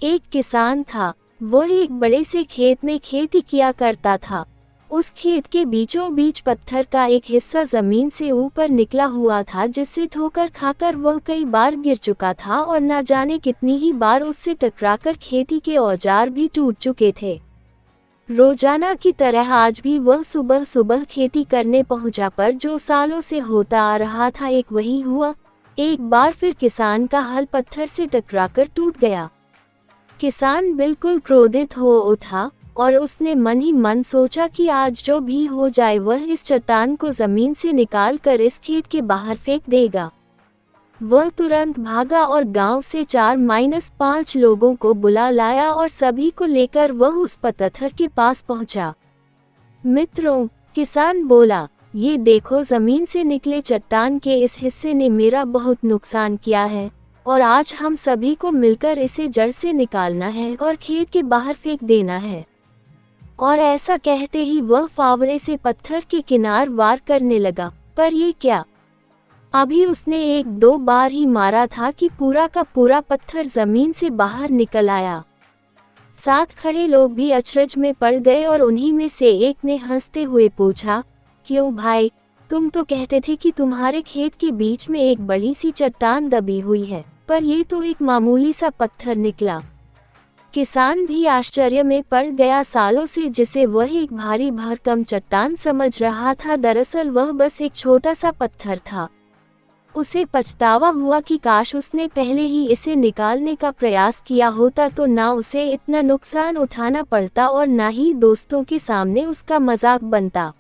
एक किसान था। वह एक बड़े से खेत में खेती किया करता था। उस खेत के बीचों बीच पत्थर का एक हिस्सा जमीन से ऊपर निकला हुआ था, जिससे ठोकर खाकर वह कई बार गिर चुका था और न जाने कितनी ही बार उससे टकराकर खेती के औजार भी टूट चुके थे। रोजाना की तरह आज भी वह सुबह सुबह खेती करने पहुंचा, पर जो सालों से होता आ रहा था एक वही हुआ। एक बार फिर किसान का हल पत्थर से टकराकर टूट गया। किसान बिल्कुल क्रोधित हो उठा और उसने मन ही मन सोचा कि आज जो भी हो जाए वह इस चट्टान को जमीन से निकाल कर इस खेत के बाहर फेंक देगा। वह तुरंत भागा और गांव से 4-5 लोगों को बुला लाया और सभी को लेकर वह उस पत्थर के पास पहुंचा। मित्रों, किसान बोला, ये देखो, जमीन से निकले चट्टान के इस हिस्से ने मेरा बहुत नुकसान किया है और आज हम सभी को मिलकर इसे जड़ से निकालना है और खेत के बाहर फेंक देना है। और ऐसा कहते ही वह फावड़े से पत्थर के किनार वार करने लगा। पर ये क्या, अभी उसने 1-2 बार ही मारा था कि पूरा का पूरा पत्थर जमीन से बाहर निकल आया। साथ खड़े लोग भी अचरज में पड़ गए और उन्हीं में से एक ने हंसते हुए पूछा, क्यों भाई, तुम तो कहते थे कि तुम्हारे खेत के बीच में एक बड़ी सी चट्टान दबी हुई है, पर ये तो एक मामूली सा पत्थर निकला। किसान भी आश्चर्य में पड़ गया। सालों से जिसे वह एक भारी भरकम चट्टान समझ रहा था, दरअसल वह बस एक छोटा सा पत्थर था। उसे पछतावा हुआ कि काश उसने पहले ही इसे निकालने का प्रयास किया होता, तो ना उसे इतना नुकसान उठाना पड़ता और ना ही दोस्तों के सामने उसका मजाक बनता।